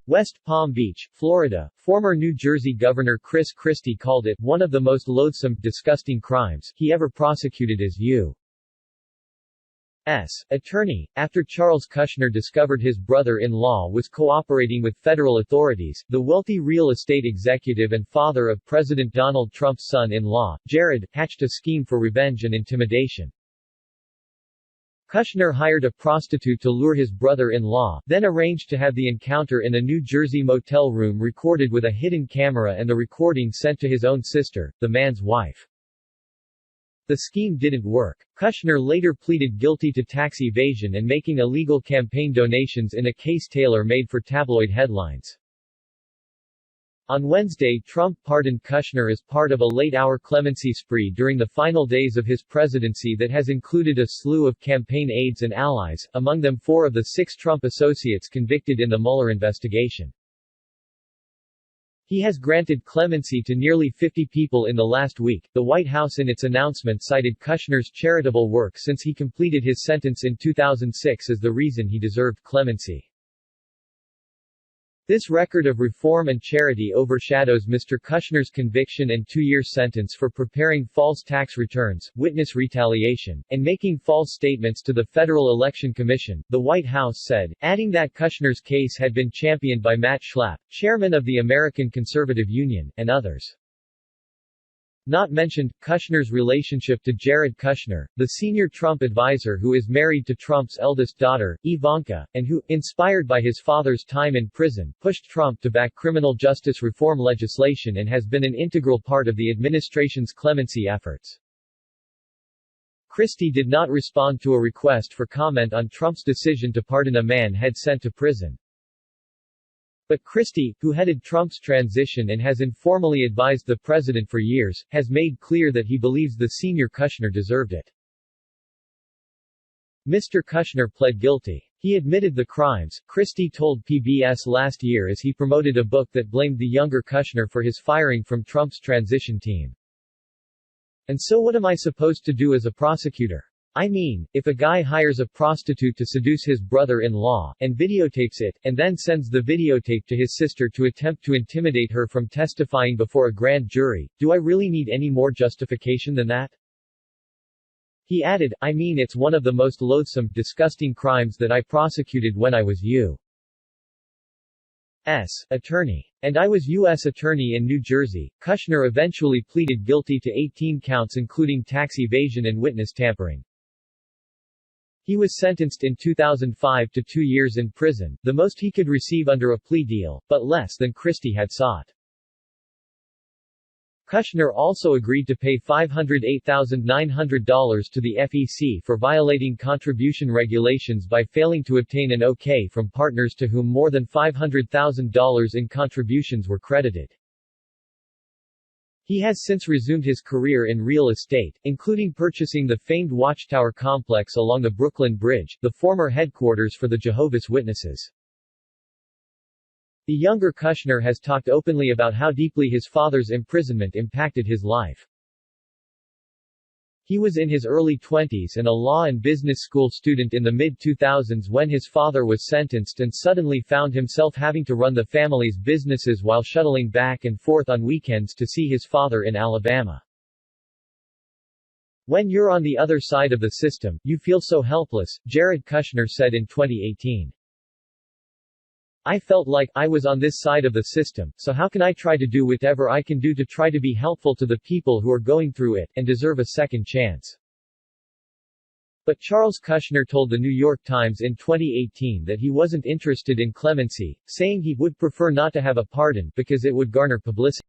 West Palm Beach, Florida, former New Jersey Governor Chris Christie called it one of the most loathsome, disgusting crimes he ever prosecuted as U.S. attorney, after Charles Kushner discovered his brother-in-law was cooperating with federal authorities. The wealthy real estate executive and father of President Donald Trump's son-in-law, Jared, hatched a scheme for revenge and intimidation. Kushner hired a prostitute to lure his brother-in-law, then arranged to have the encounter in a New Jersey motel room recorded with a hidden camera and the recording sent to his own sister, the man's wife. The scheme didn't work. Kushner later pleaded guilty to tax evasion and making illegal campaign donations in a case tailor-made for tabloid headlines. On Wednesday, Trump pardoned Kushner as part of a late-hour clemency spree during the final days of his presidency that has included a slew of campaign aides and allies, among them 4 of the 6 Trump associates convicted in the Mueller investigation. He has granted clemency to nearly 50 people in the last week. The White House in its announcement cited Kushner's charitable work since he completed his sentence in 2006 as the reason he deserved clemency. This record of reform and charity overshadows Mr. Kushner's conviction and 2-year sentence for preparing false tax returns, witness retaliation, and making false statements to the Federal Election Commission, the White House said, adding that Kushner's case had been championed by Matt Schlapp, chairman of the American Conservative Union, and others. Not mentioned, Kushner's relationship to Jared Kushner, the senior Trump advisor who is married to Trump's eldest daughter, Ivanka, and who, inspired by his father's time in prison, pushed Trump to back criminal justice reform legislation and has been an integral part of the administration's clemency efforts. Christie did not respond to a request for comment on Trump's decision to pardon a man he'd sent to prison. But Christie, who headed Trump's transition and has informally advised the president for years, has made clear that he believes the senior Kushner deserved it. Mr. Kushner pled guilty. He admitted the crimes, Christie told PBS last year as he promoted a book that blamed the younger Kushner for his firing from Trump's transition team. And so what am I supposed to do as a prosecutor? I mean, if a guy hires a prostitute to seduce his brother-in-law, and videotapes it, and then sends the videotape to his sister to attempt to intimidate her from testifying before a grand jury, do I really need any more justification than that? He added, I mean it's one of the most loathsome, disgusting crimes that I prosecuted when I was U.S. attorney. And I was U.S. attorney in New Jersey. Kushner eventually pleaded guilty to 18 counts including tax evasion and witness tampering. He was sentenced in 2005 to 2 years in prison, the most he could receive under a plea deal, but less than Christie had sought. Kushner also agreed to pay $508,900 to the FEC for violating contribution regulations by failing to obtain an okay from partners to whom more than $500,000 in contributions were credited. He has since resumed his career in real estate, including purchasing the famed Watchtower complex along the Brooklyn Bridge, the former headquarters for the Jehovah's Witnesses. The younger Kushner has talked openly about how deeply his father's imprisonment impacted his life. He was in his early 20s and a law and business school student in the mid-2000s when his father was sentenced and suddenly found himself having to run the family's businesses while shuttling back and forth on weekends to see his father in Alabama. When you're on the other side of the system, you feel so helpless, Jared Kushner said in 2018. I felt like I was on this side of the system, so how can I try to do whatever I can do to try to be helpful to the people who are going through it, and deserve a second chance. But Charles Kushner told the New York Times in 2018 that he wasn't interested in clemency, saying he would prefer not to have a pardon, because it would garner publicity.